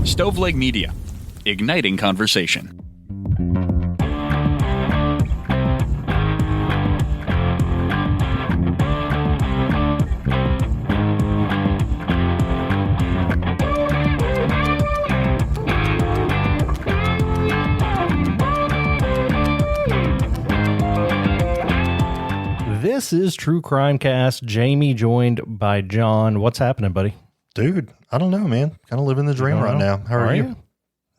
Stoveleg Media, igniting conversation. This is True Crime Cast. Jamie joined by John. What's happening, buddy? Dude, I don't know, man. Kind of living the dream right now. How are you?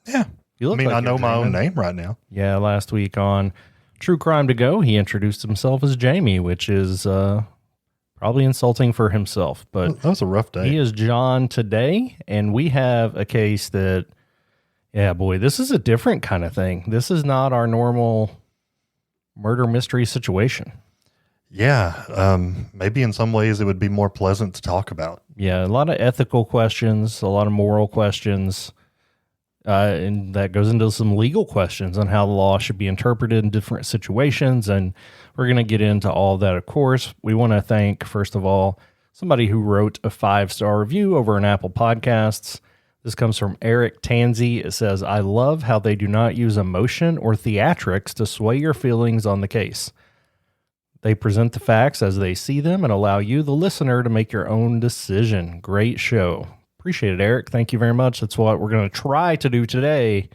Yeah. You look like I know my dreaming. own name right now. Yeah, last week on True Crime to Go, he introduced himself as Jamie, which is probably insulting for himself. But that was a rough day. He is John today, and we have a case that, yeah, boy, this is a different kind of thing. This is not our normal murder mystery situation. Yeah, maybe in some ways it would be more pleasant to talk about. Yeah, a lot of ethical questions, a lot of moral questions, and that goes into some legal questions on how the law should be interpreted in different situations, and we're going to get into all of that, of course. We want to thank, first of all, somebody who wrote a 5-star review over on Apple Podcasts. This comes from Eric Tansey. It says, "I love how they do not use emotion or theatrics to sway your feelings on the case. They present the facts as they see them and allow you, the listener, to make your own decision. Great show." Appreciate it, Eric. Thank you very much. That's what we're going to try to do today.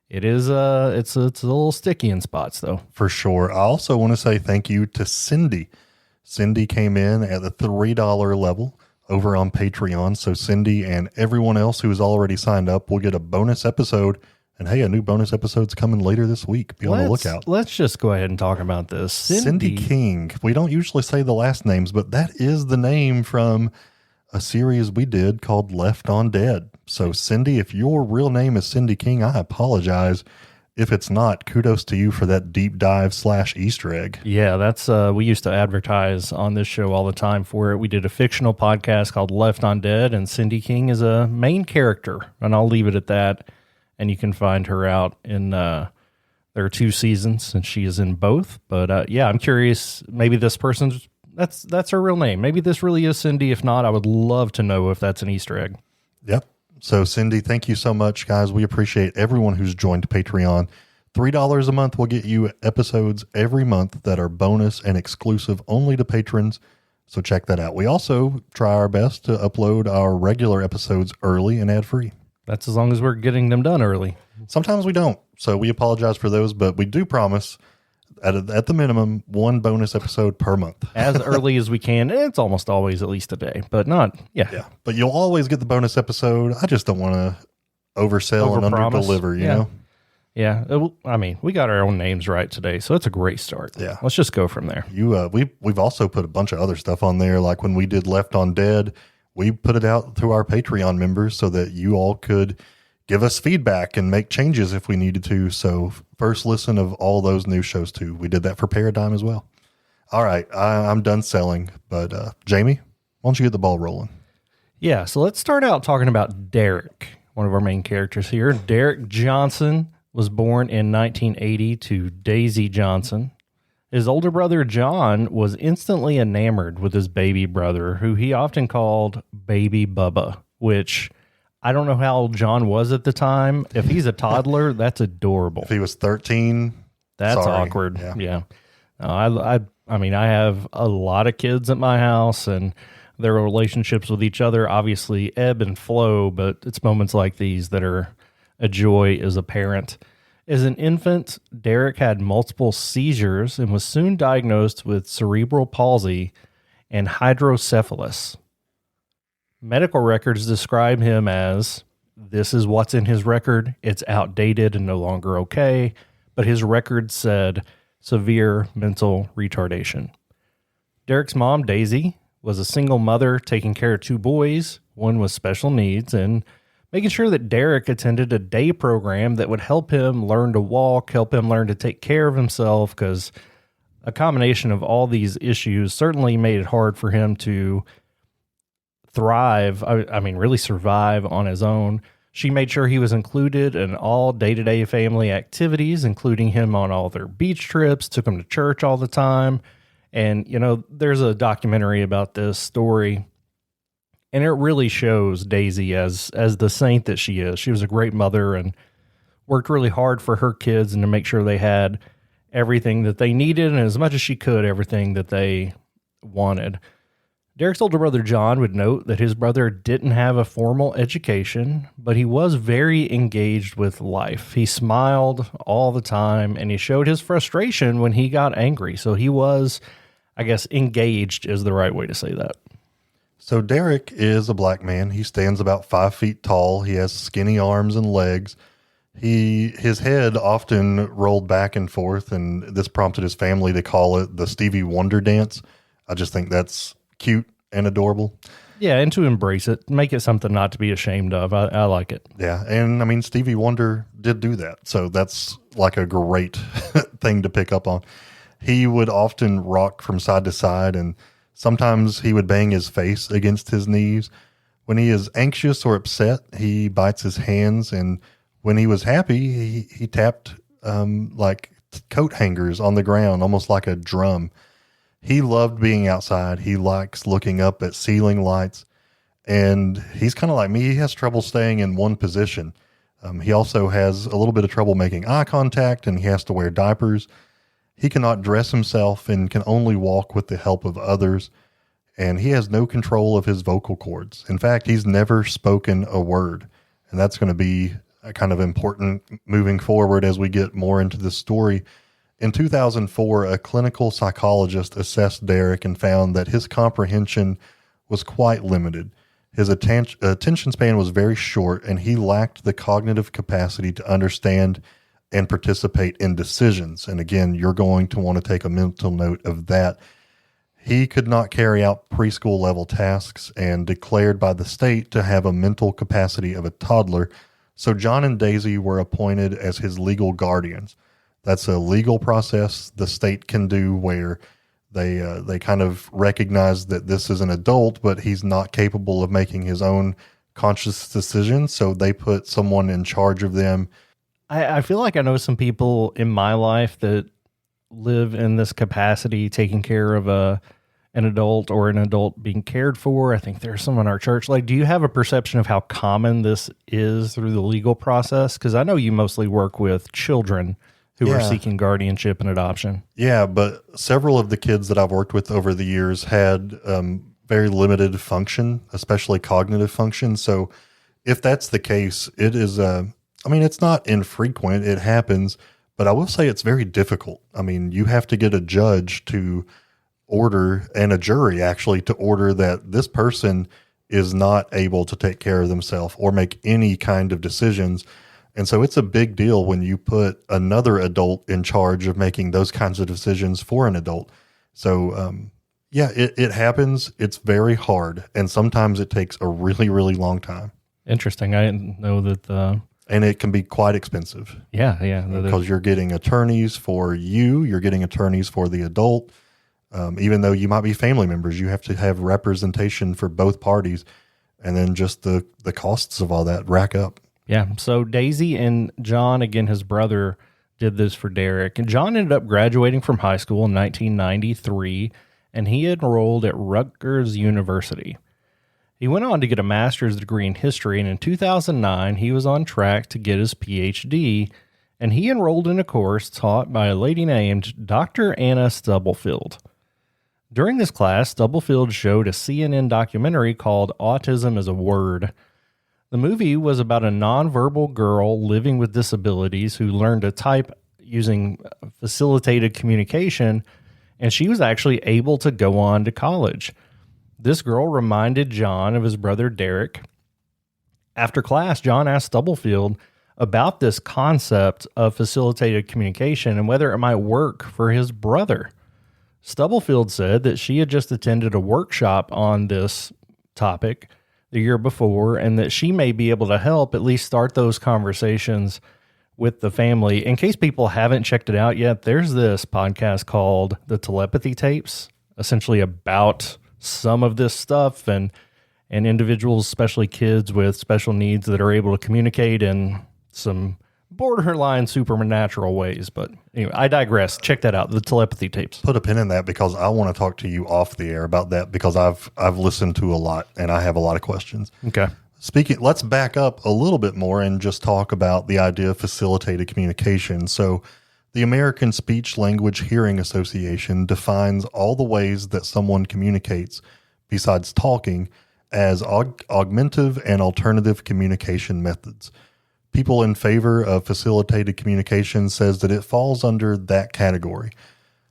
It is, it's a little sticky in spots, though. For sure. I also want to say thank you to Cindy. Cindy came in at the $3 level over on Patreon. So Cindy and everyone else who is already signed up will get a bonus episode. And hey, a new bonus episode's coming later this week. Be on the lookout. Let's just go ahead and talk about this. Cindy King. We don't usually say the last names, but that is the name from a series we did called Left on Dead. So Cindy, if your real name is Cindy King, I apologize. If it's not, kudos to you for that deep dive / Easter egg. Yeah, that's we used to advertise on this show all the time for it. We did a fictional podcast called Left on Dead, and Cindy King is a main character, and I'll leave it at that. And you can find her out in, there are 2 seasons, and she is in both. But yeah, I'm curious, maybe this person's, that's her real name. Maybe this really is Cindy. If not, I would love to know if that's an Easter egg. Yep. So Cindy, thank you so much, guys. We appreciate everyone who's joined Patreon. $3 a month will get you episodes every month that are bonus and exclusive only to patrons. So check that out. We also try our best to upload our regular episodes early and ad-free. That's as long as we're getting them done early. Sometimes we don't. So we apologize for those, but we do promise at the minimum 1 bonus episode per month. As early as we can. It's almost always at least a day, but not, yeah. But you'll always get the bonus episode. I just don't want to oversell and under-deliver, you know? Yeah. I mean, we got our own names right today, so it's a great start. Yeah. Let's just go from there. We've also put a bunch of other stuff on there, like when we did Left on Dead. We put it out through our Patreon members so that you all could give us feedback and make changes if we needed to. So first listen of all those new shows too. We did that for Paradigm as well. All right. I'm done selling, but Jamie, why don't you get the ball rolling? Yeah. So let's start out talking about Derrick, one of our main characters here. Derrick Johnson was born in 1980 to Daisy Johnson. His older brother, John, was instantly enamored with his baby brother, who he often called Baby Bubba, which I don't know how old John was at the time. If he's a toddler, that's adorable. If he was 13, that's sorry. awkward. Yeah. I mean, I have a lot of kids at my house, and their relationships with each other obviously ebb and flow, but it's moments like these that are a joy as a parent. As an infant, Derrick had multiple seizures and was soon diagnosed with cerebral palsy and hydrocephalus. Medical records describe him as, this is what's in his record, it's outdated and no longer okay, but his record said severe mental retardation. Derrick's mom, Daisy, was a single mother taking care of 2 boys, one with special needs, and making sure that Derrick attended a day program that would help him learn to walk, help him learn to take care of himself, because a combination of all these issues certainly made it hard for him to thrive, I mean, really survive on his own. She made sure he was included in all day-to-day family activities, including him on all their beach trips, took him to church all the time. And, you know, there's a documentary about this story, And it really shows Daisy as the saint that she is. She was a great mother and worked really hard for her kids and to make sure they had everything that they needed and as much as she could, everything that they wanted. Derrick's older brother John would note that his brother didn't have a formal education, but he was very engaged with life. He smiled all the time and he showed his frustration when he got angry. So he was, I guess, engaged is the right way to say that. So Derrick is a black man. He stands about 5 feet tall. He has skinny arms and legs. His head often rolled back and forth, and this prompted his family to call it the Stevie Wonder dance. I just think that's cute and adorable. Yeah, and to embrace it, make it something not to be ashamed of. I like it. Yeah, and I mean, Stevie Wonder did do that, so that's like a great thing to pick up on. He would often rock from side to side, and sometimes he would bang his face against his knees. When he is anxious or upset, he bites his hands, and when he was happy, he tapped like coat hangers on the ground, almost like a drum. He loved being outside. He likes looking up at ceiling lights, and he's kind of like me. He has trouble staying in one position. He also has a little bit of trouble making eye contact, and he has to wear diapers. He cannot dress himself and can only walk with the help of others, and he has no control of his vocal cords. In fact, he's never spoken a word, and that's going to be kind of important moving forward as we get more into this story. In 2004, a clinical psychologist assessed Derrick and found that his comprehension was quite limited. His attention span was very short, and he lacked the cognitive capacity to understand and participate in decisions. And again, you're going to want to take a mental note of that. He could not carry out preschool level tasks and declared by the state to have a mental capacity of a toddler. So John and Daisy were appointed as his legal guardians. That's a legal process the state can do where they kind of recognize that this is an adult, but he's not capable of making his own conscious decisions. So they put someone in charge of them. I feel like I know some people in my life that live in this capacity, taking care of an adult or an adult being cared for. I think there's some in our church. Like, do you have a perception of how common this is through the legal process? Because I know you mostly work with children who are seeking guardianship and adoption. Yeah, but several of the kids that I've worked with over the years had very limited function, especially cognitive function. So if that's the case, it is, it's not infrequent. It happens, but I will say it's very difficult. I mean, you have to get a judge to order, and a jury actually, to order that this person is not able to take care of themselves or make any kind of decisions. And so it's a big deal when you put another adult in charge of making those kinds of decisions for an adult. So, it happens. It's very hard. And sometimes it takes a really, really long time. Interesting. I didn't know that. And it can be quite expensive. Yeah. Because you're getting attorneys for you're getting attorneys for the adult. Even though you might be family members, you have to have representation for both parties. And then just the costs of all that rack up. Yeah. So Daisy and John, again, his brother, did this for Derrick. And John ended up graduating from high school in 1993, and he enrolled at Rutgers University. He went on to get a master's degree in history, and in 2009, he was on track to get his PhD, and he enrolled in a course taught by a lady named Dr. Anna Stubblefield. During this class, Stubblefield showed a CNN documentary called Autism is a Word. The movie was about a nonverbal girl living with disabilities who learned to type using facilitated communication, and she was actually able to go on to college. This girl reminded John of his brother Derrick. After class, John asked Stubblefield about this concept of facilitated communication and whether it might work for his brother. Stubblefield said that she had just attended a workshop on this topic the year before, and that she may be able to help at least start those conversations with the family. In case people haven't checked it out yet, there's this podcast called The Telepathy Tapes, essentially about some of this stuff and individuals, especially kids with special needs, that are able to communicate in some borderline supernatural ways. But anyway, I digress. Check that out, the telepathy tapes. Put a pin in that because I want to talk to you off the air about that because I've listened to a lot and I have a lot of questions. Okay. Let's back up a little bit more and just talk about the idea of facilitated communication. So the American Speech Language Hearing Association defines all the ways that someone communicates besides talking as augmentative and alternative communication methods. People in favor of facilitated communication says that it falls under that category.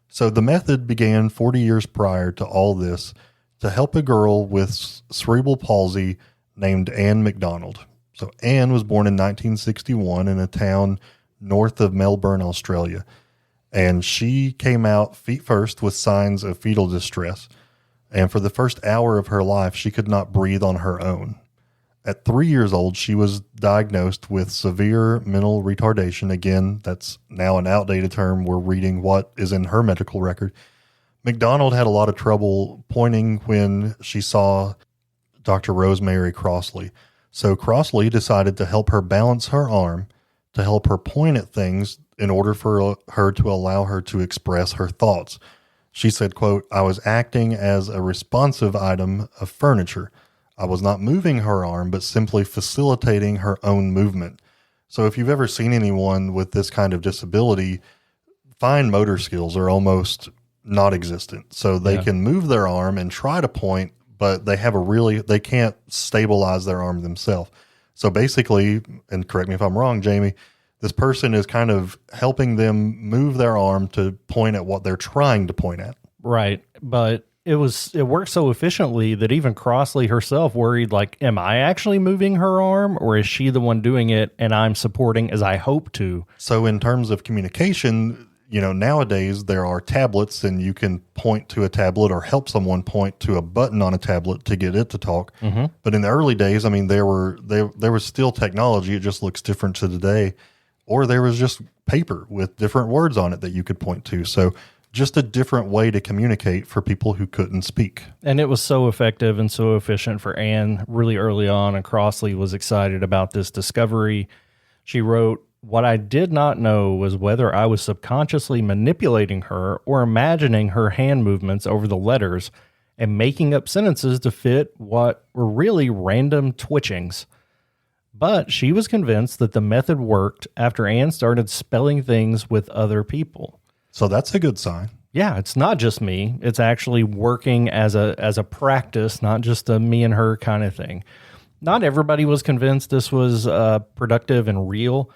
So the method began 40 years prior to all this to help a girl with cerebral palsy named Anne McDonald. So Anne was born in 1961 in a town north of Melbourne, Australia. And she came out feet first with signs of fetal distress. And for the first hour of her life, she could not breathe on her own. At 3 years old, she was diagnosed with severe mental retardation. Again, that's now an outdated term. We're reading what is in her medical record. McDonald had a lot of trouble pointing when she saw Dr. Rosemary Crossley. So Crossley decided to help her balance her arm, to help her point at things in order for her to allow her to express her thoughts. She said, quote, "I was acting as a responsive item of furniture. I was not moving her arm, but simply facilitating her own movement." So if you've ever seen anyone with this kind of disability, fine motor skills are almost not existent. So they can move their arm and try to point, but they can't stabilize their arm themselves. So basically, and correct me if I'm wrong, Jamie, this person is kind of helping them move their arm to point at what they're trying to point at. Right. But it worked so efficiently that even Crossley herself worried, like, am I actually moving her arm or is she the one doing it and I'm supporting as I hope to? So in terms of communication, nowadays there are tablets and you can point to a tablet or help someone point to a button on a tablet to get it to talk. Mm-hmm. But in the early days, there was still technology. It just looks different to today. Or there was just paper with different words on it that you could point to. So just a different way to communicate for people who couldn't speak. And it was so effective and so efficient for Anne really early on. And Crossley was excited about this discovery. She wrote, "What I did not know was whether I was subconsciously manipulating her or imagining her hand movements over the letters and making up sentences to fit what were really random twitchings. But she was convinced that the method worked after Anne started spelling things with other people." So that's a good sign. Yeah, it's not just me. It's actually working as a practice, not just a me and her kind of thing. Not everybody was convinced this was productive and real.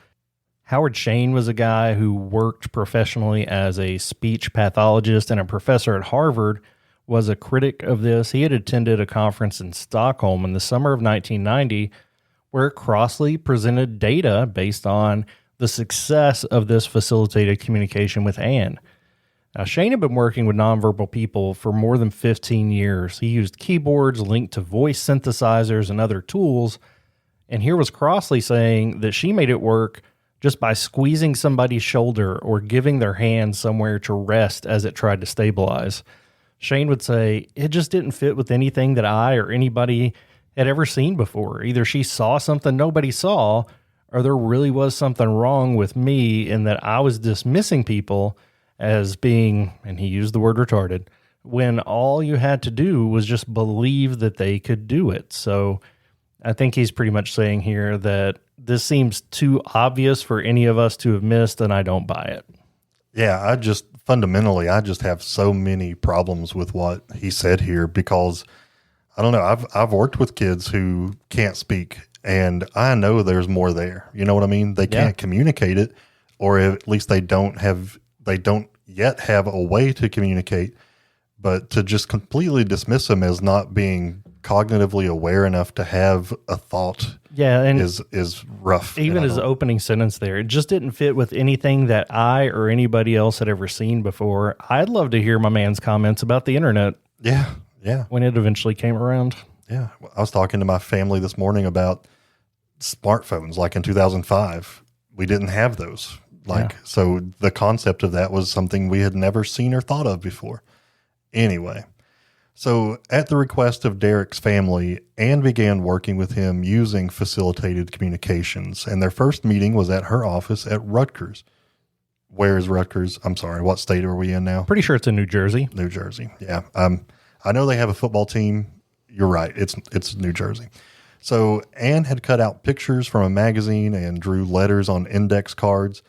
Howard Shane was a guy who worked professionally as a speech pathologist and a professor at Harvard, was a critic of this. He had attended a conference in Stockholm in the summer of 1990 where Crossley presented data based on the success of this facilitated communication with Anne. Now, Shane had been working with nonverbal people for more than 15 years. He used keyboards linked to voice synthesizers and other tools. And here was Crossley saying that she made it work just by squeezing somebody's shoulder or giving their hand somewhere to rest as it tried to stabilize. Shane would say, it just didn't fit with anything that I or anybody had ever seen before. Either she saw something nobody saw, or there really was something wrong with me in that I was dismissing people as being, and he used the word retarded, when all you had to do was just believe that they could do it. So I think he's pretty much saying here that this seems too obvious for any of us to have missed, and I don't buy it. Yeah, I just have so many problems with what he said here because I don't know. I've worked with kids who can't speak, and I know there's more there. You know what I mean? They can't communicate it, or at least they don't yet have a way to communicate. But to just completely dismiss them as not being cognitively aware enough to have a thought, and is rough. Even his opening sentence there, it just didn't fit with anything that I or anybody else had ever seen before. I'd love to hear my man's comments about the internet. Yeah. When it eventually came around. Yeah. I was talking to my family this morning about smartphones. Like in 2005, we didn't have those. So the concept of that was something we had never seen or thought of before. Anyway, So, at the request of Derrick's family, Anne began working with him using facilitated communications, and their first meeting was at her office at Rutgers. Where is Rutgers? I'm sorry, what state are we in now? Pretty sure it's in New Jersey. New Jersey, yeah. I know they have a football team. You're right, it's New Jersey. So, Anne had cut out pictures from a magazine and drew letters on index cards,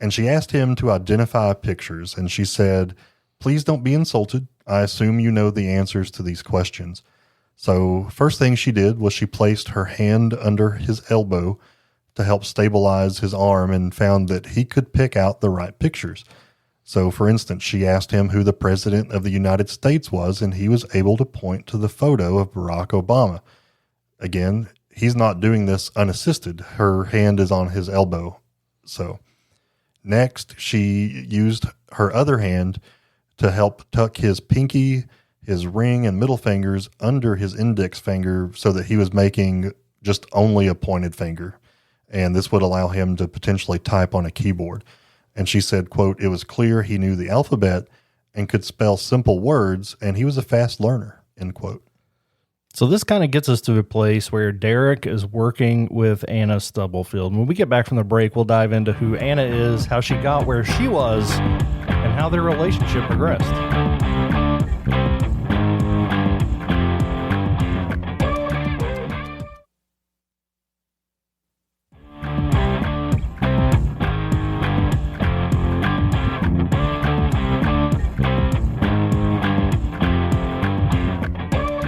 and she asked him to identify pictures, and she said, "Please don't be insulted. I assume you know the answers to these questions." So first thing she did was she placed her hand under his elbow to help stabilize his arm and found that he could pick out the right pictures. So for instance, she asked him who the president of the United States was, and he was able to point to the photo of Barack Obama. Again, he's not doing this unassisted. Her hand is on his elbow. So next, she used her other hand to help tuck his pinky, his ring, and middle fingers under his index finger so that he was making just only a pointed finger. And this would allow him to potentially type on a keyboard. And she said, quote, "It was clear he knew the alphabet and could spell simple words, and he was a fast learner," end quote. So this kind of gets us to a place where Derrick is working with Anna Stubblefield. When we get back from the break, we'll dive into who Anna is, how she got where she was, and how their relationship progressed.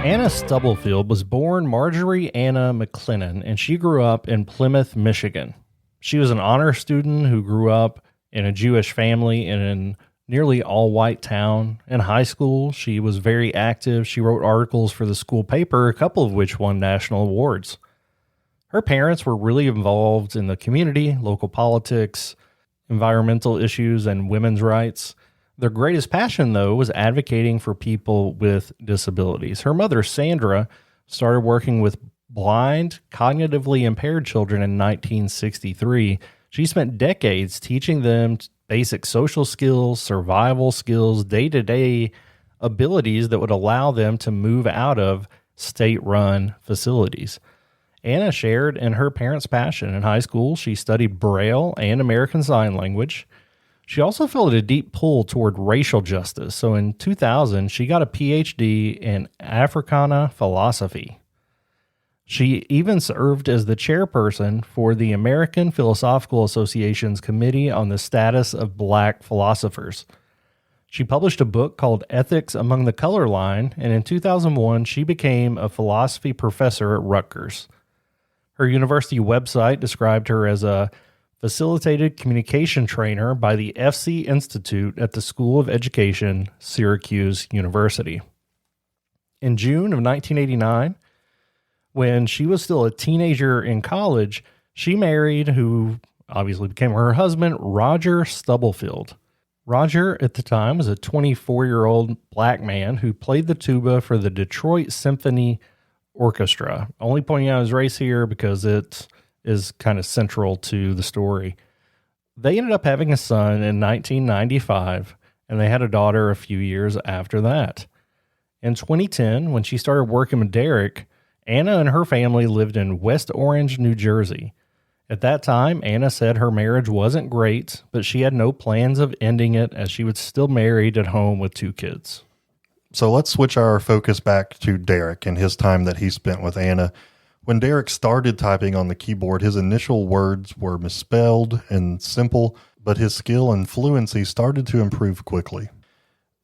Anna Stubblefield was born Marjorie Anna McLennan, and she grew up in Plymouth, Michigan. She was an honor student who grew up in a Jewish family in a nearly all-white town. In high school, she was very active. She wrote articles for the school paper, a couple of which won national awards. Her parents were really involved in the community, local politics, environmental issues, and women's rights. Their greatest passion, though, was advocating for people with disabilities. Her mother, Sandra, started working with blind, cognitively impaired children in 1963. She spent decades teaching them basic social skills, survival skills, day-to-day abilities that would allow them to move out of state-run facilities. Anna shared in her parents' passion. In high school, she studied Braille and American Sign Language. She also felt a deep pull toward racial justice. So in 2000, she got a PhD in Africana philosophy. She even served as the chairperson for the American Philosophical Association's Committee on the Status of Black Philosophers. She published a book called Ethics Among the Color Line, and in 2001, she became a philosophy professor at Rutgers. Her university website described her as a facilitated communication trainer by the FC Institute at the School of Education, Syracuse University. In June of 1989, when she was still a teenager in college, she married who obviously became her husband, Roger Stubblefield. Roger, at the time, was a 24-year-old black man who played the tuba for the Detroit Symphony Orchestra. Only pointing out his race here because it is kind of central to the story. They ended up having a son in 1995, and they had a daughter a few years after that. In 2010, when she started working with Derrick, Anna and her family lived in West Orange, New Jersey. At that time, Anna said her marriage wasn't great, but she had no plans of ending it as she was still married at home with 2 kids. So let's switch our focus back to Derrick and his time that he spent with Anna. When Derrick started typing on the keyboard, his initial words were misspelled and simple, but his skill and fluency started to improve quickly.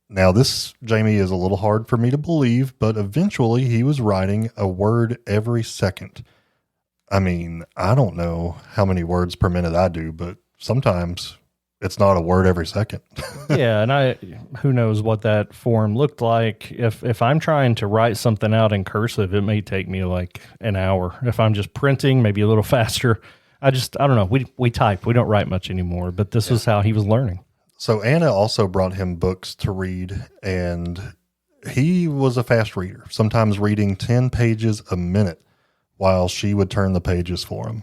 Now this, Jamie, is a little hard for me to believe, but eventually he was writing a word every second. I mean, I don't know how many words per minute I do, but sometimes it's not a word every second. Yeah, and who knows what that form looked like. If I'm trying to write something out in cursive, it may take me like an hour. If I'm just printing, maybe a little faster. I don't know. We type. We don't write much anymore, but this was how he was learning. So Anna also brought him books to read, and he was a fast reader, sometimes reading 10 pages a minute while she would turn the pages for him.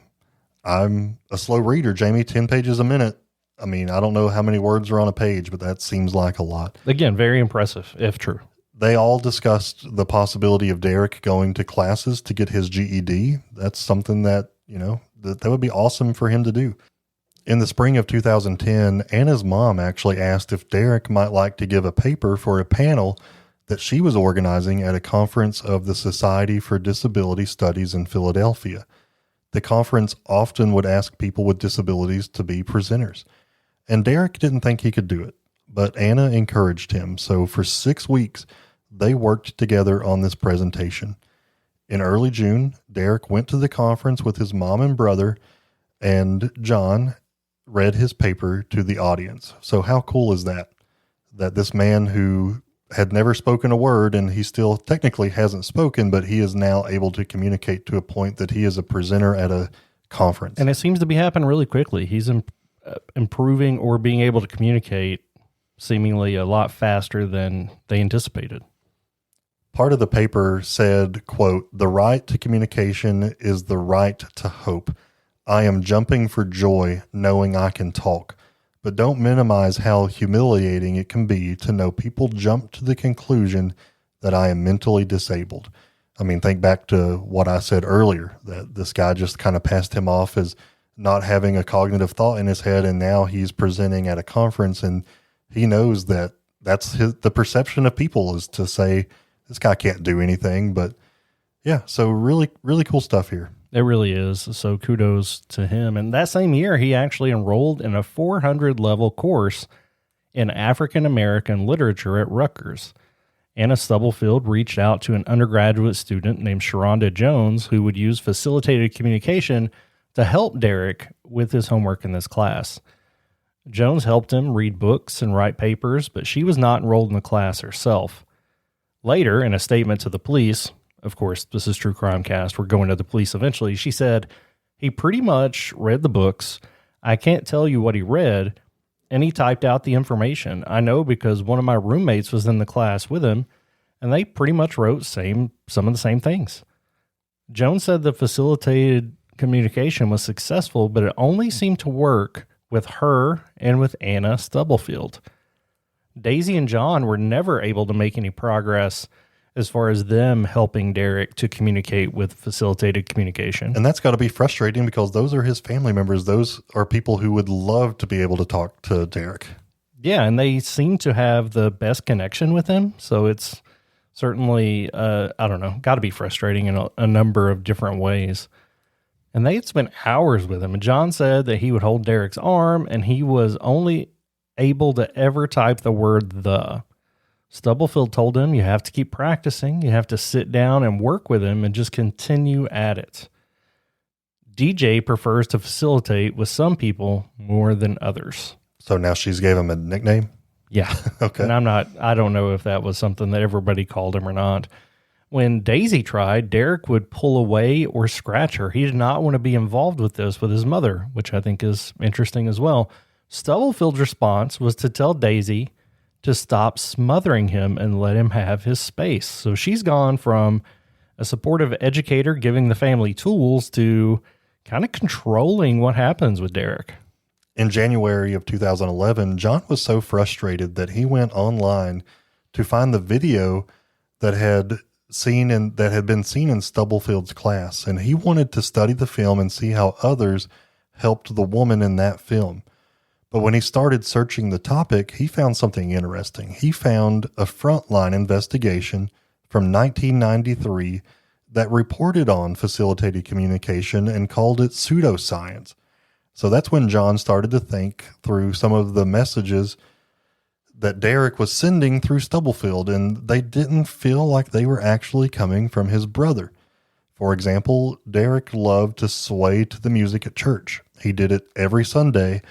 I'm a slow reader, Jamie, 10 pages a minute. I mean, I don't know how many words are on a page, but that seems like a lot. Again, very impressive, if true. They all discussed the possibility of Derrick going to classes to get his GED. That's something that, that would be awesome for him to do. In the spring of 2010, Anna's mom actually asked if Derrick might like to give a paper for a panel that she was organizing at a conference of the Society for Disability Studies in Philadelphia. The conference often would ask people with disabilities to be presenters, and Derrick didn't think he could do it, but Anna encouraged him. So for 6 weeks, they worked together on this presentation. In early June, Derrick went to the conference with his mom and brother, and John read his paper to the audience. So how cool is that? That this man who had never spoken a word, and he still technically hasn't spoken, but he is now able to communicate to a point that he is a presenter at a conference. And it seems to be happening really quickly. He's improving or being able to communicate seemingly a lot faster than they anticipated. Part of the paper said, quote, "The right to communication is the right to hope. I am jumping for joy knowing I can talk, but don't minimize how humiliating it can be to know people jump to the conclusion that I am mentally disabled." I mean, think back to what I said earlier, that this guy just kind of passed him off as not having a cognitive thought in his head, and now he's presenting at a conference, and he knows that that's the perception of people is to say, this guy can't do anything. But yeah, so really, really cool stuff here. It really is. So kudos to him. And that same year, he actually enrolled in a 400 level course in African American literature at Rutgers. Anna Stubblefield reached out to an undergraduate student named Sharonda Jones, who would use facilitated communication to help Derrick with his homework in this class. Jones helped him read books and write papers, but she was not enrolled in the class herself. Later, in a statement to the police, of course, this is True Crime Cast, we're going to the police eventually, she said, "He pretty much read the books. I can't tell you what he read, and he typed out the information. I know because one of my roommates was in the class with him, and they pretty much wrote some of the same things." Jones said the facilitated communication was successful, but it only seemed to work with her and with Anna Stubblefield. Daisy and John were never able to make any progress as far as them helping Derrick to communicate with facilitated communication. And that's got to be frustrating because those are his family members. Those are people who would love to be able to talk to Derrick. Yeah, and they seem to have the best connection with him. So it's certainly, got to be frustrating in a number of different ways. And they had spent hours with him. And John said that he would hold Derrick's arm, and he was only able to ever type the word "the." Stubblefield told him, "You have to keep practicing. You have to sit down and work with him and just continue at it." DJ prefers to facilitate with some people more than others. So now she's gave him a nickname? Yeah. Okay. And I don't know if that was something that everybody called him or not. When Daisy tried, Derrick would pull away or scratch her. He did not want to be involved with this with his mother, which I think is interesting as well. Stubblefield's response was to tell Daisy to stop smothering him and let him have his space. So she's gone from a supportive educator giving the family tools to kind of controlling what happens with Derrick. In January of 2011, John was so frustrated that he went online to find the video that had been seen in Stubblefield's class, and he wanted to study the film and see how others helped the woman in that film. But when he started searching the topic, he found something interesting. He found a Frontline investigation from 1993 that reported on facilitated communication and called it pseudoscience. So that's when John started to think through some of the messages that Derrick was sending through Stubblefield, and they didn't feel like they were actually coming from his brother. For example, Derrick loved to sway to the music at church. He did it every Sunday,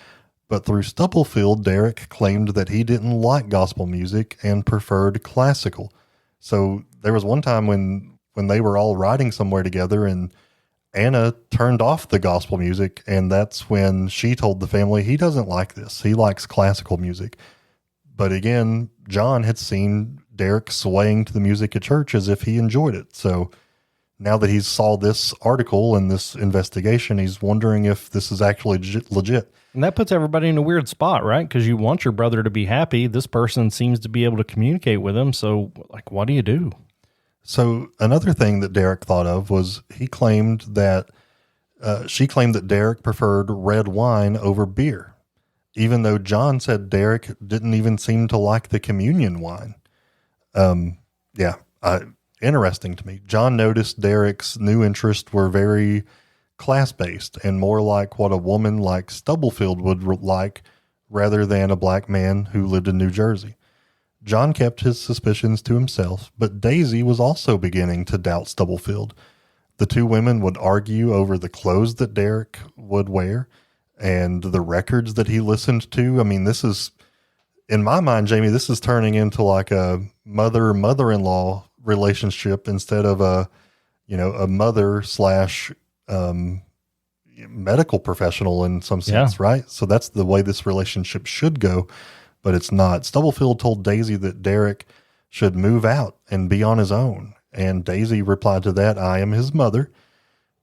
but through Stubblefield, Derrick claimed that he didn't like gospel music and preferred classical. So there was one time when they were all riding somewhere together and Anna turned off the gospel music, and that's when she told the family he doesn't like this. He likes classical music. But again, John had seen Derrick swaying to the music at church as if he enjoyed it. So now that he saw this article and this investigation, he's wondering if this is actually legit. And that puts everybody in a weird spot, right? Because you want your brother to be happy. This person seems to be able to communicate with him. So, like, what do you do? So another thing that Derrick thought of was she claimed that Derrick preferred red wine over beer, even though John said Derrick didn't even seem to like the communion wine. Interesting to me. John noticed Derrick's new interests were very class-based and more like what a woman like Stubblefield would like rather than a black man who lived in New Jersey. John kept his suspicions to himself, but Daisy was also beginning to doubt Stubblefield. The two women would argue over the clothes that Derrick would wear and the records that he listened to. I mean, this is, in my mind, Jamie, this is turning into like a mother-in-law relationship instead of a mother / medical professional in some sense, right? So that's the way this relationship should go, but it's not. Stubblefield told Daisy that Derrick should move out and be on his own. And Daisy replied to that, I am his mother.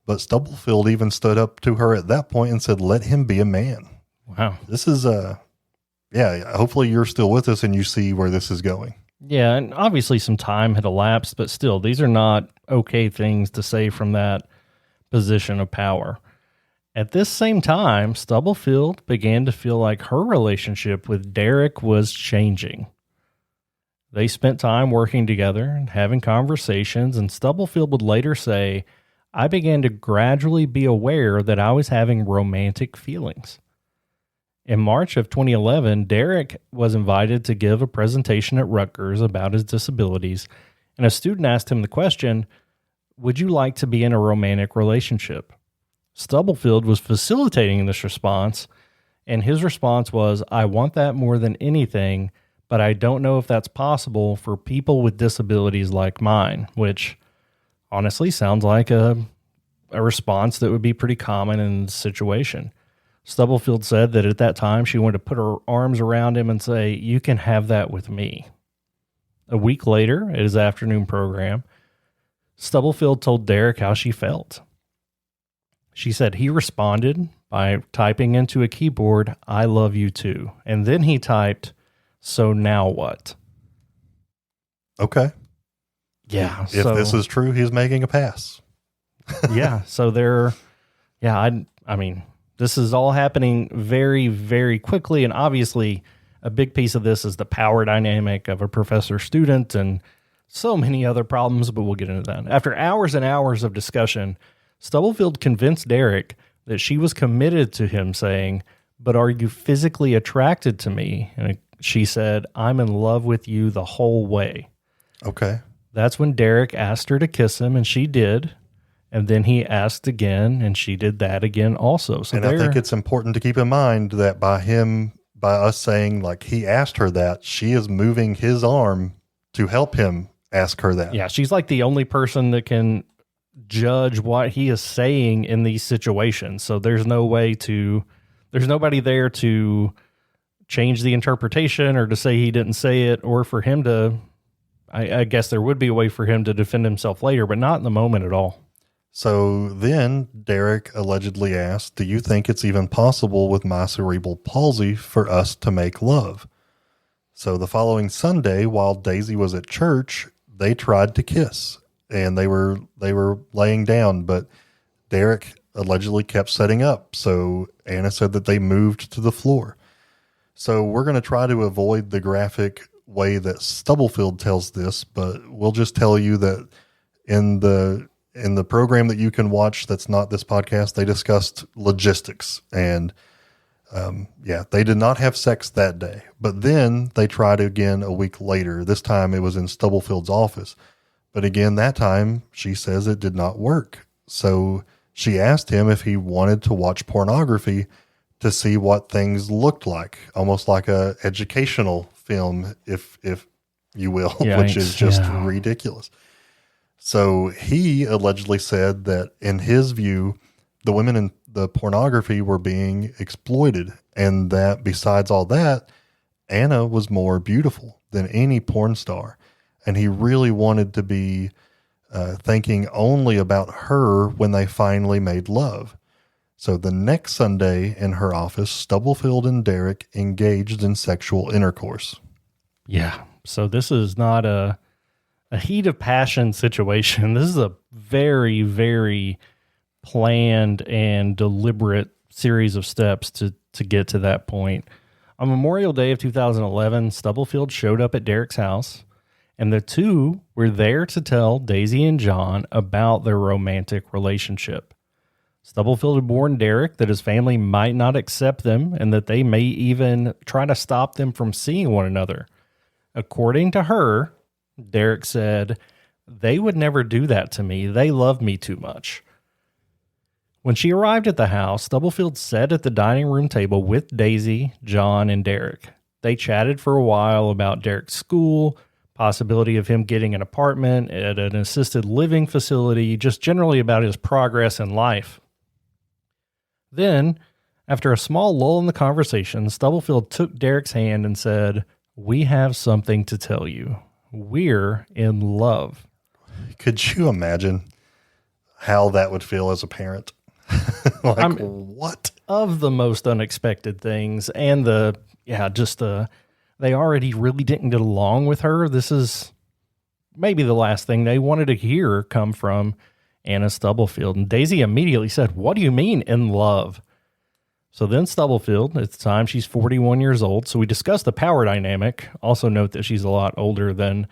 But Stubblefield even stood up to her at that point and said, let him be a man. Wow. This is hopefully you're still with us and you see where this is going. Yeah, and obviously some time had elapsed, but still, these are not okay things to say from that position of power. At this same time, Stubblefield began to feel like her relationship with Derrick was changing. They spent time working together and having conversations, and Stubblefield would later say, I began to gradually be aware that I was having romantic feelings. In March of 2011, Derrick was invited to give a presentation at Rutgers about his disabilities, and a student asked him the question, would you like to be in a romantic relationship? Stubblefield was facilitating this response, and his response was, I want that more than anything, but I don't know if that's possible for people with disabilities like mine, which honestly sounds like a response that would be pretty common in the situation. Stubblefield said that at that time she wanted to put her arms around him and say, you can have that with me. A week later, at his afternoon program, Stubblefield told Derrick how she felt. She said he responded by typing into a keyboard, I love you too. And then he typed, so now what? Okay. Yeah. If this is true, he's making a pass. Yeah. So I mean, this is all happening very, very quickly. And obviously a big piece of this is the power dynamic of a professor-student and so many other problems, but we'll get into that. After hours and hours of discussion, Stubblefield convinced Derrick that she was committed to him, saying, but are you physically attracted to me? And she said, I'm in love with you the whole way. Okay. That's when Derrick asked her to kiss him, and she did. And then he asked again, and she did that again also. So and I think it's important to keep in mind that by us saying like he asked her that, she is moving his arm to help him ask her that. Yeah, she's like the only person that can judge what he is saying in these situations. So there's nobody there to change the interpretation or to say he didn't say it, or for him to, I guess there would be a way for him to defend himself later, but not in the moment at all. So then Derrick allegedly asked, do you think it's even possible with my cerebral palsy for us to make love? So the following Sunday, while Daisy was at church, they tried to kiss. And they were laying down, but Derrick allegedly kept setting up. So Anna said that they moved to the floor. So we're going to try to avoid the graphic way that Stubblefield tells this, but we'll just tell you that in the program that you can watch that's not this podcast, they discussed logistics. And they did not have sex that day. But then they tried again a week later. This time it was in Stubblefield's office. But again, that time, she says it did not work. So she asked him if he wanted to watch pornography to see what things looked like, almost like a educational film, if you will, Yikes, which is just ridiculous. So he allegedly said that in his view, the women in the pornography were being exploited, and that besides all that, Anna was more beautiful than any porn star. And he really wanted to be thinking only about her when they finally made love. So the next Sunday in her office, Stubblefield and Derrick engaged in sexual intercourse. Yeah. So this is not a heat of passion situation. This is a very, very planned and deliberate series of steps to get to that point. On Memorial Day of 2011, Stubblefield showed up at Derrick's house, and the two were there to tell Daisy and John about their romantic relationship. Stubblefield had warned Derrick that his family might not accept them and that they may even try to stop them from seeing one another. According to her, Derrick said, "They would never do that to me. They love me too much." When she arrived at the house, Stubblefield sat at the dining room table with Daisy, John, and Derrick. They chatted for a while about Derrick's school, possibility of him getting an apartment at an assisted living facility, just generally about his progress in life. Then, after a small lull in the conversation, Stubblefield took Derrick's hand and said, "We have something to tell you. We're in love." Could you imagine how that would feel as a parent? What? Of the most unexpected things, and they already really didn't get along with her. This is maybe the last thing they wanted to hear come from Anna Stubblefield. And Daisy immediately said, "What do you mean in love?" So then Stubblefield, at the time she's 41 years old, so we discussed the power dynamic. Also note that she's a lot older than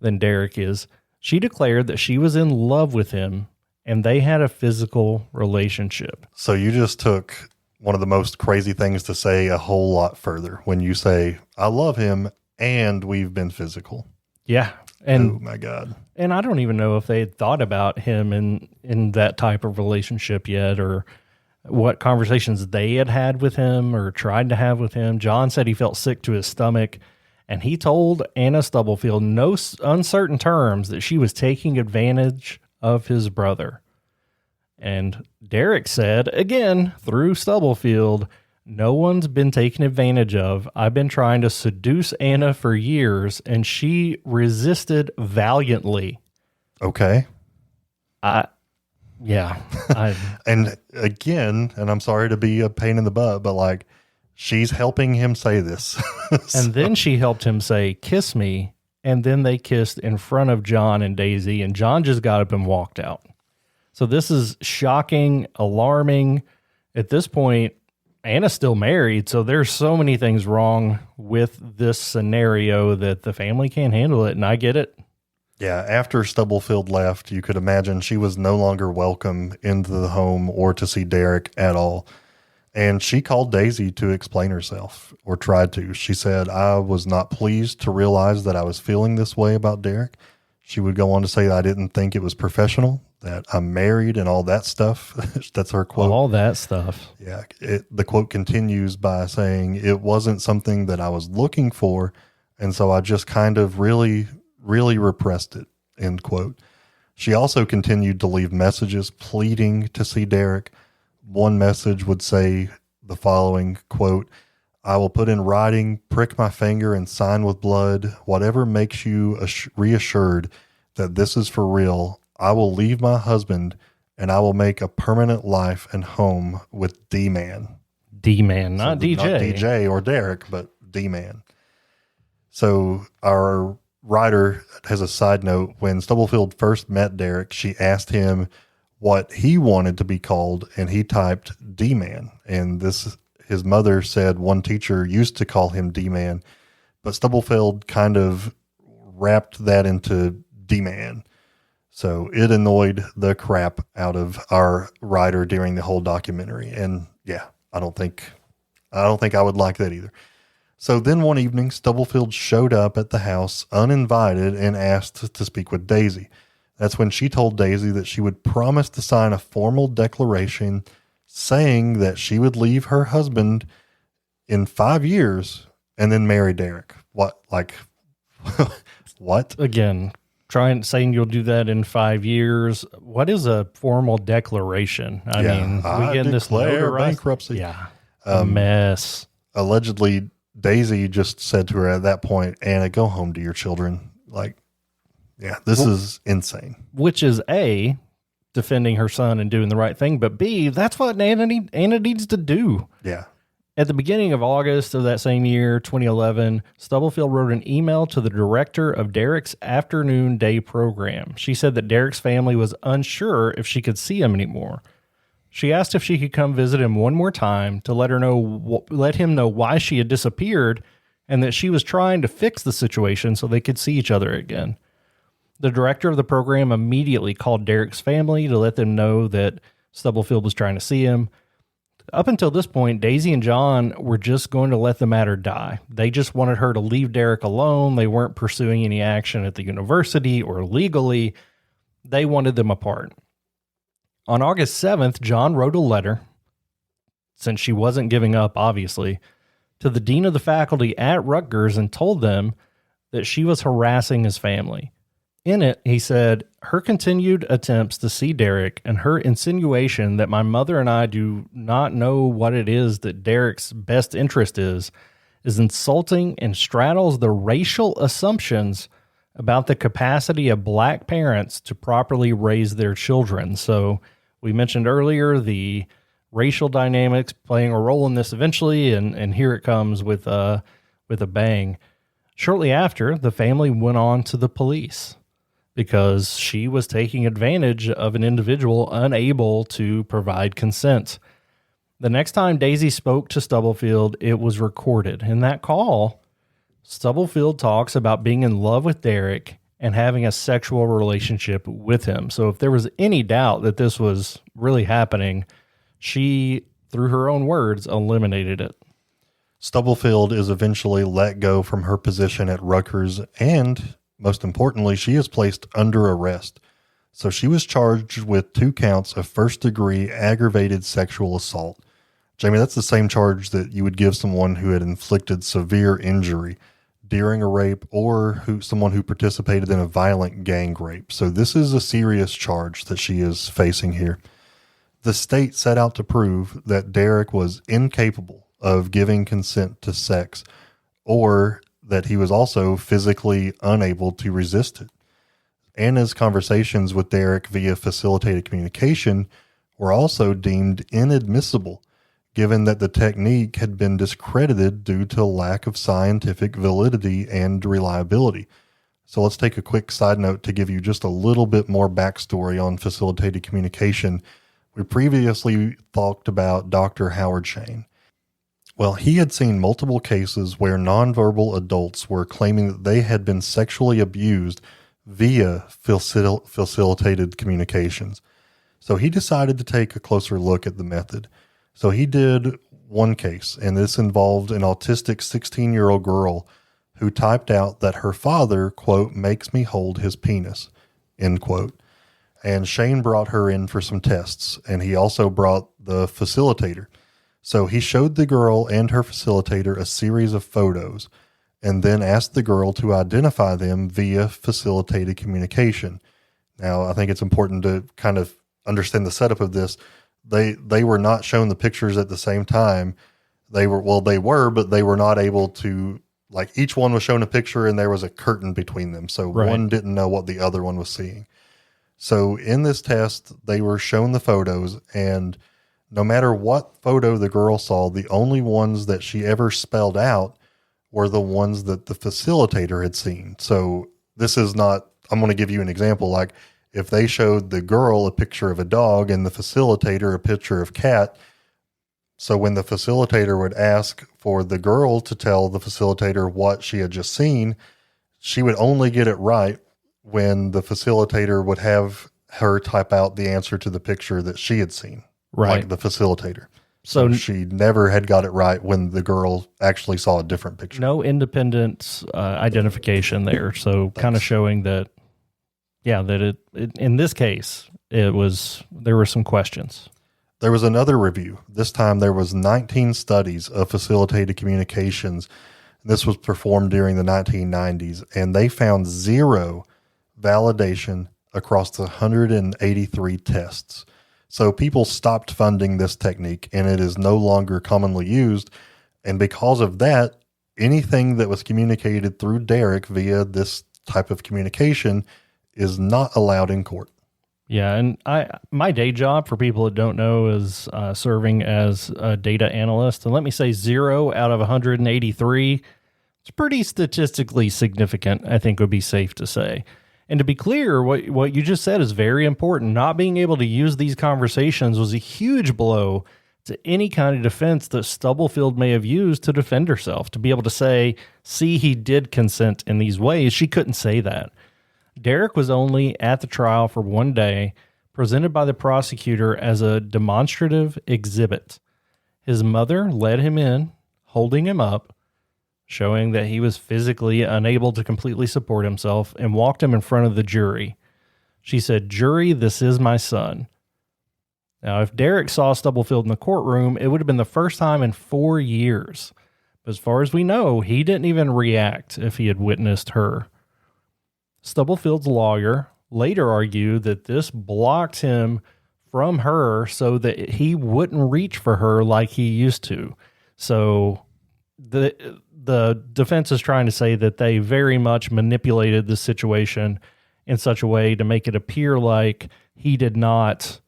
Derrick is. She declared that she was in love with him and they had a physical relationship. So you just took one of the most crazy things to say a whole lot further when you say, "I love him and we've been physical." Yeah. And oh my God. And I don't even know if they had thought about him in that type of relationship yet, or what conversations they had with him or tried to have with him. John said he felt sick to his stomach, and he told Anna Stubblefield no uncertain terms that she was taking advantage of his brother. And Derrick said, again, through Stubblefield, "No one's been taken advantage of. I've been trying to seduce Anna for years, and she resisted valiantly." Okay. Yeah. And again, and I'm sorry to be a pain in the butt, but like, she's helping him say this. And then she helped him say, "Kiss me." And then they kissed in front of John and Daisy, and John just got up and walked out. So this is shocking, alarming. At this point, Anna's still married, so there's so many things wrong with this scenario that the family can't handle it, and I get it. Yeah, after Stubblefield left, you could imagine she was no longer welcome into the home or to see Derrick at all. And she called Daisy to explain herself, or tried to. She said, "I was not pleased to realize that I was feeling this way about Derrick." She would go on to say, "I didn't think it was professional, that I'm married," and all that stuff. That's her quote. All that stuff. Yeah. The quote continues by saying, "It wasn't something that I was looking for, and so I just kind of really repressed it," end quote. She also continued to leave messages pleading to see Derrick. One message would say the following, quote, "I will put in writing, prick my finger, and sign with blood. Whatever makes you reassured that this is for real. I will leave my husband, and I will make a permanent life and home with D-Man." D-Man, not DJ. Not DJ or Derrick, but D-Man. So our writer has a side note. When Stubblefield first met Derrick, she asked him what he wanted to be called, and he typed D-Man. And his mother said one teacher used to call him D-Man, but Stubblefield kind of wrapped that into D-Man. So it annoyed the crap out of our writer during the whole documentary. And yeah, I don't think I would like that either. So then one evening, Stubblefield showed up at the house uninvited and asked to speak with Daisy. That's when she told Daisy that she would promise to sign a formal declaration saying that she would leave her husband in 5 years and then marry Derrick. What? Like, what? Again, saying you'll do that in 5 years. What is a formal declaration? I mean, we get this bankruptcy. Yeah. A mess. Allegedly, Daisy just said to her at that point, "Anna, go home to your children." Like, Yeah, this is insane. Which is A, defending her son and doing the right thing, but B, that's what Anna needs to do. Yeah. At the beginning of August of that same year, 2011, Stubblefield wrote an email to the director of Derrick's afternoon day program. She said that Derrick's family was unsure if she could see him anymore. She asked if she could come visit him one more time to let him know why she had disappeared and that she was trying to fix the situation so they could see each other again. The director of the program immediately called Derrick's family to let them know that Stubblefield was trying to see him. Up until this point, Daisy and John were just going to let the matter die. They just wanted her to leave Derrick alone. They weren't pursuing any action at the university or legally. They wanted them apart. On August 7th, John wrote a letter, since she wasn't giving up, obviously, to the dean of the faculty at Rutgers and told them that she was harassing his family. In it, he said, her continued attempts to see Derrick and her insinuation that my mother and I do not know what it is that Derrick's best interest is insulting and straddles the racial assumptions about the capacity of black parents to properly raise their children. So we mentioned earlier the racial dynamics playing a role in this eventually, and here it comes with a bang. Shortly after, the family went on to the police, because she was taking advantage of an individual unable to provide consent. The next time Daisy spoke to Stubblefield, it was recorded. In that call, Stubblefield talks about being in love with Derrick and having a sexual relationship with him. So if there was any doubt that this was really happening, she, through her own words, eliminated it. Stubblefield is eventually let go from her position at Rutgers, and most importantly, she is placed under arrest. So she was charged with 2 counts of first-degree aggravated sexual assault. Jamie, that's the same charge that you would give someone who had inflicted severe injury during a rape, or someone who participated in a violent gang rape. So this is a serious charge that she is facing here. The state set out to prove that Derrick was incapable of giving consent to sex, or that he was also physically unable to resist it. Anna's conversations with Derrick via facilitated communication were also deemed inadmissible, given that the technique had been discredited due to lack of scientific validity and reliability. So let's take a quick side note to give you just a little bit more backstory on facilitated communication. We previously talked about Dr. Howard Shane. Well, he had seen multiple cases where nonverbal adults were claiming that they had been sexually abused via facilitated communications. So he decided to take a closer look at the method. So he did one case, and this involved an autistic 16-year-old girl who typed out that her father, quote, makes me hold his penis, end quote. And Shane brought her in for some tests, and he also brought the facilitator. So he showed the girl and her facilitator a series of photos and then asked the girl to identify them via facilitated communication. Now, I think it's important to kind of understand the setup of this. They were not shown the pictures at the same time. They were, but they were not able to, like, each one was shown a picture and there was a curtain between them. So one didn't know what the other one was seeing. So in this test, they were shown the photos, and no matter what photo the girl saw, the only ones that she ever spelled out were the ones that the facilitator had seen. So this is not, I'm going to give you an example. Like if they showed the girl a picture of a dog and the facilitator a picture of cat. So when the facilitator would ask for the girl to tell the facilitator what she had just seen, she would only get it right when the facilitator would have her type out the answer to the picture that she had seen. Right. Like the facilitator. So she never had got it right when the girl actually saw a different picture. No independent identification there. So kind of showing that, that it in this case, there were some questions. There was another review. This time there was 19 studies of facilitated communications. This was performed during the 1990s, and they found 0 validation across the 183 tests. So people stopped funding this technique, and it is no longer commonly used. And because of that, anything that was communicated through Derrick via this type of communication is not allowed in court. Yeah, and my day job, for people that don't know, is serving as a data analyst. And let me say 0 out of 183. It's pretty statistically significant, I think would be safe to say. And to be clear, what you just said is very important. Not being able to use these conversations was a huge blow to any kind of defense that Stubblefield may have used to defend herself. To be able to say, see, he did consent in these ways, she couldn't say that. Derrick was only at the trial for 1 day, presented by the prosecutor as a demonstrative exhibit. His mother led him in, holding him up, showing that he was physically unable to completely support himself, and walked him in front of the jury. She said, "Jury, this is my son." Now, if Derrick saw Stubblefield in the courtroom, it would have been the first time in 4 years. But as far as we know, he didn't even react if he had witnessed her. Stubblefield's lawyer later argued that this blocked him from her so that he wouldn't reach for her like he used to. So the defense is trying to say that they very much manipulated the situation in such a way to make it appear like he did not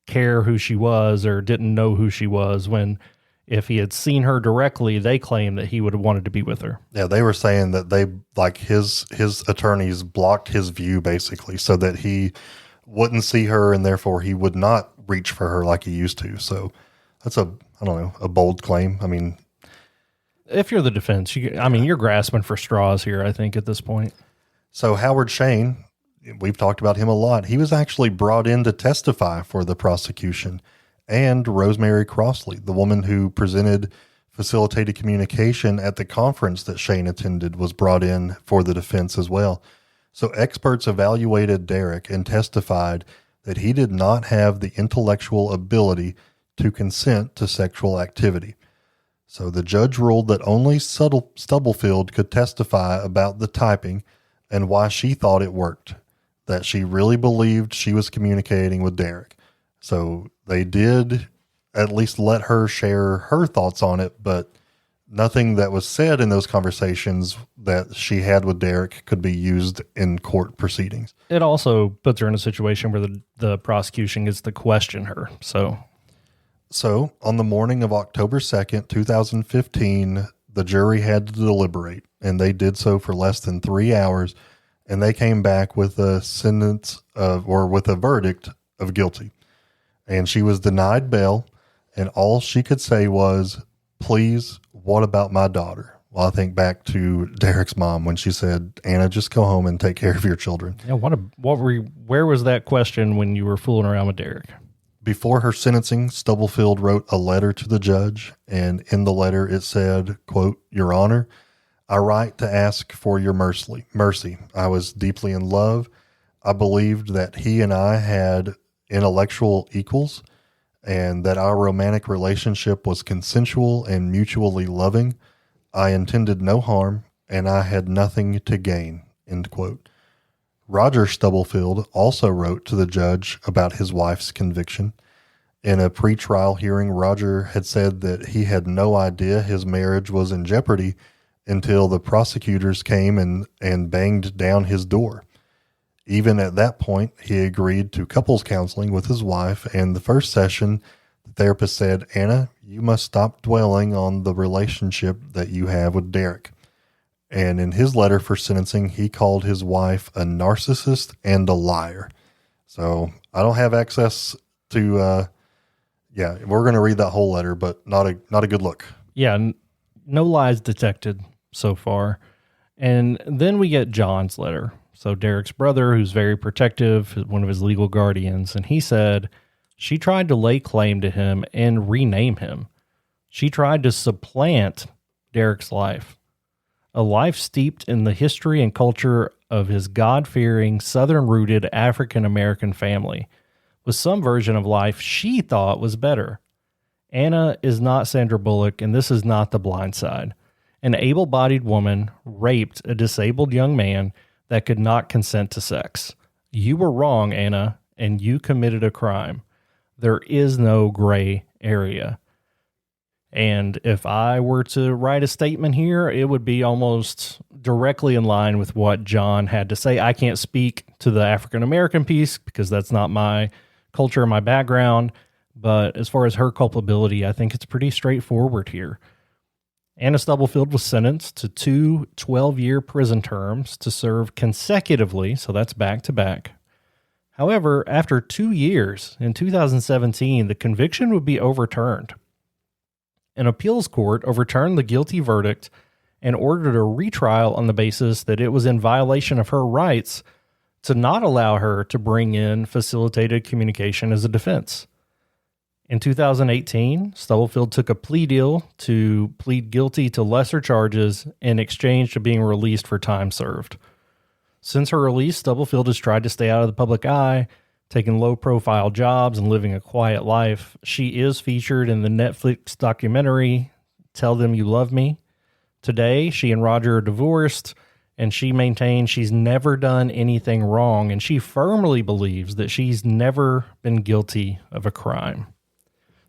care who she was or didn't know who she was, when if he had seen her directly, they claim that he would have wanted to be with her. Yeah, they were saying that they, like his attorneys blocked his view basically so that he wouldn't see her and therefore he would not reach for her like he used to. So that's a bold claim. I mean, if you're the defense, you're grasping for straws here, I think, at this point. So Howard Shane, we've talked about him a lot. He was actually brought in to testify for the prosecution. And Rosemary Crossley, the woman who presented facilitated communication at the conference that Shane attended, was brought in for the defense as well. So experts evaluated Derrick and testified that he did not have the intellectual ability to consent to sexual activity. So the judge ruled that only Stubblefield could testify about the typing and why she thought it worked, that she really believed she was communicating with Derrick. So they did at least let her share her thoughts on it, but nothing that was said in those conversations that she had with Derrick could be used in court proceedings. It also puts her in a situation where the prosecution gets to question her. So on the morning of October 2nd, 2015, the jury had to deliberate, and they did so for less than 3 hours, and they came back with a with a verdict of guilty. And she was denied bail, and all she could say was, "Please, what about my daughter?" Well, I think back to Derrick's mom when she said, "Anna, just go home and take care of your children." Yeah, where was that question when you were fooling around with Derrick? Before her sentencing, Stubblefield wrote a letter to the judge, and in the letter it said, quote, "Your Honor, I write to ask for your mercy. I was deeply in love. I believed that he and I had intellectual equals, and that our romantic relationship was consensual and mutually loving. I intended no harm, and I had nothing to gain," end quote. Roger Stubblefield also wrote to the judge about his wife's conviction. In a pretrial hearing, Roger had said that he had no idea his marriage was in jeopardy until the prosecutors came and banged down his door. Even at that point, he agreed to couples counseling with his wife, and the first session, the therapist said, "Anna, you must stop dwelling on the relationship that you have with Derrick." And in his letter for sentencing, he called his wife a narcissist and a liar. So I don't have access to, we're going to read that whole letter, but not a good look. Yeah, no lies detected so far. And then we get John's letter. So Derrick's brother, who's very protective, one of his legal guardians, and he said, she tried to lay claim to him and rename him. She tried to supplant Derrick's life, a life steeped in the history and culture of his God-fearing, Southern-rooted African-American family, with some version of life she thought was better. Anna is not Sandra Bullock, and this is not The Blind Side. An able-bodied woman raped a disabled young man that could not consent to sex. You were wrong, Anna, and you committed a crime. There is no gray area. And if I were to write a statement here, it would be almost directly in line with what John had to say. I can't speak to the African American piece because that's not my culture, my background. But as far as her culpability, I think it's pretty straightforward here. Anna Stubblefield was sentenced to 2 12-year prison terms to serve consecutively, so that's back to back. However, after 2 years, in 2017, the conviction would be overturned. An appeals court overturned the guilty verdict and ordered a retrial on the basis that it was in violation of her rights to not allow her to bring in facilitated communication as a defense. In 2018, Stubblefield took a plea deal to plead guilty to lesser charges in exchange for being released for time served. Since her release, Stubblefield has tried to stay out of the public eye, taking low-profile jobs and living a quiet life. She is featured in the Netflix documentary, Tell Them You Love Me. Today, she and Roger are divorced, and she maintains she's never done anything wrong, and she firmly believes that she's never been guilty of a crime.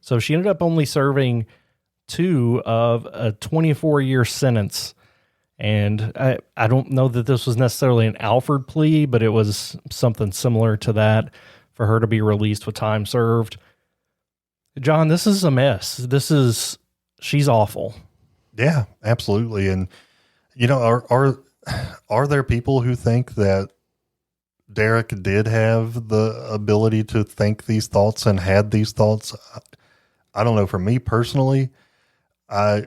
So she ended up only serving 2 of a 24-year sentence. And I don't know that this was necessarily an Alford plea, but it was something similar to that for her to be released with time served. John, this is a mess. She's awful. Yeah, absolutely. And, are there people who think that Derrick did have the ability to think these thoughts and had these thoughts? I don't know. For me personally, I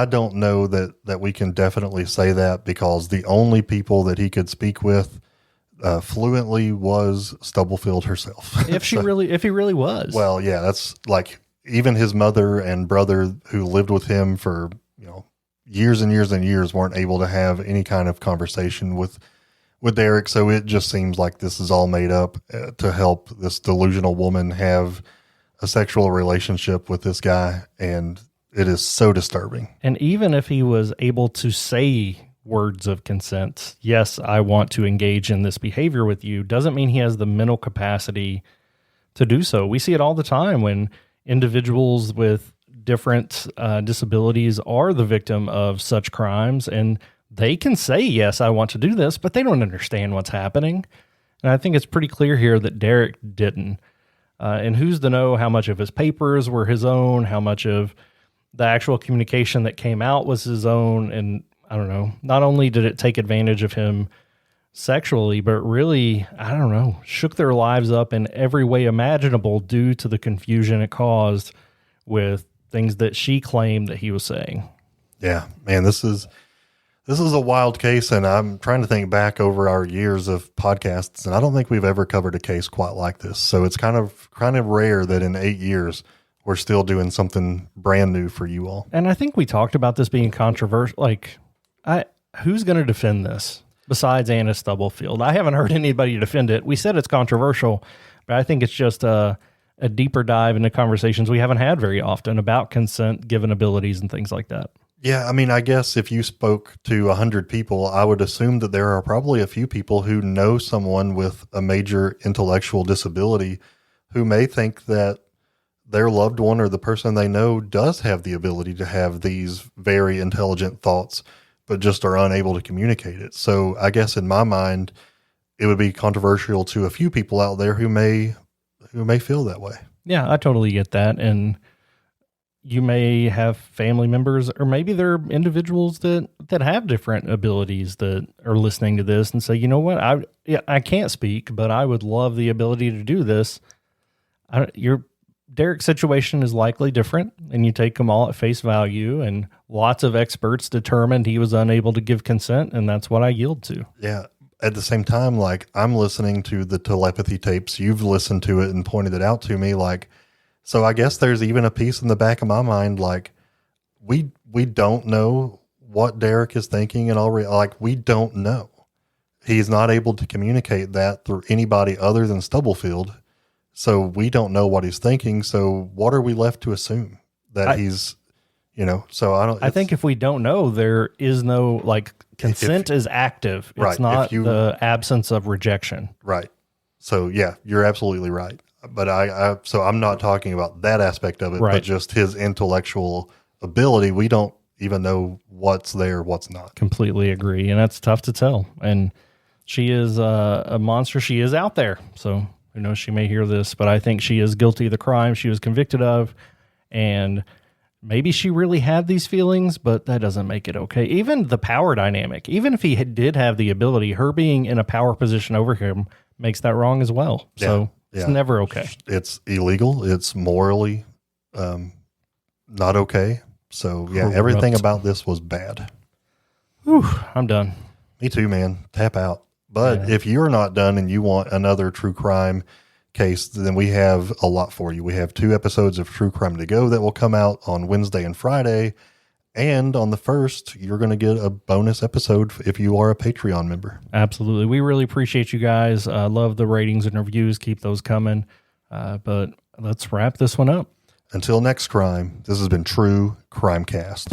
don't know that we can definitely say that, because the only people that he could speak with fluently was Stubblefield herself. If he really was. Well, yeah, that's like even his mother and brother who lived with him for, years and years and years weren't able to have any kind of conversation with Derrick. So it just seems like this is all made up to help this delusional woman have a sexual relationship with this guy. And it is so disturbing. And even if he was able to say words of consent, yes, I want to engage in this behavior with you, doesn't mean he has the mental capacity to do so. We see it all the time when individuals with different disabilities are the victim of such crimes, and they can say, yes, I want to do this, but they don't understand what's happening. And I think it's pretty clear here that Derrick didn't. And who's to know how much of his papers were his own, how much of the actual communication that came out was his own. And I don't know, not only did it take advantage of him sexually, but really, I don't know, shook their lives up in every way imaginable due to the confusion it caused with things that she claimed that he was saying. Yeah, man, this is a wild case. And I'm trying to think back over our years of podcasts, and I don't think we've ever covered a case quite like this. So it's kind of rare that in 8 years, we're still doing something brand new for you all. And I think we talked about this being controversial. Like, who's going to defend this besides Anna Stubblefield? I haven't heard anybody defend it. We said it's controversial, but I think it's just a deeper dive into conversations we haven't had very often about consent, given abilities, and things like that. Yeah, I mean, I guess if you spoke to 100 people, I would assume that there are probably a few people who know someone with a major intellectual disability who may think that their loved one or the person they know does have the ability to have these very intelligent thoughts, but just are unable to communicate it. So I guess in my mind, it would be controversial to a few people out there who may feel that way. Yeah, I totally get that. And you may have family members, or maybe there are individuals that have different abilities that are listening to this and say, you know what, I can't speak, but I would love the ability to do this. Derrick's situation is likely different, and you take them all at face value, and lots of experts determined he was unable to give consent, and that's what I yield to. Yeah. At the same time, like, I'm listening to the telepathy tapes. You've listened to it and pointed it out to me. Like, so I guess there's even a piece in the back of my mind, like, we don't know what Derrick is thinking, and we don't know. He's not able to communicate that through anybody other than Stubblefield. So we don't know what he's thinking. So what are we left to assume that he's, so I think if we don't know, there is no, consent is active. It's right, not the absence of rejection. Right. So yeah, you're absolutely right. But so I'm not talking about that aspect of it, right, but just his intellectual ability, we don't even know what's there, what's not. Completely agree. And that's tough to tell. And she is a monster. She is out there. So who knows, she may hear this, but I think she is guilty of the crime she was convicted of. And maybe she really had these feelings, but that doesn't make it okay. Even the power dynamic, even if he did have the ability, her being in a power position over him makes that wrong as well. So it's never okay. It's illegal. It's morally not okay. So Corrupt. everything about this was bad. Whew, I'm done. Me too, man. Tap out. But if you're not done and you want another true crime case, then we have a lot for you. We have 2 episodes of True Crime to Go that will come out on Wednesday and Friday. And on the 1st, you're going to get a bonus episode if you are a Patreon member. Absolutely. We really appreciate you guys. Love the ratings and reviews. Keep those coming. But let's wrap this one up. Until next crime, this has been True Crime Cast.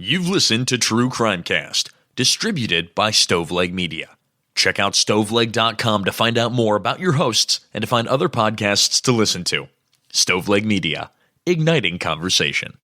You've listened to True Crime Cast, distributed by Stoveleg Media. Check out stoveleg.com to find out more about your hosts and to find other podcasts to listen to. Stoveleg Media, igniting conversation.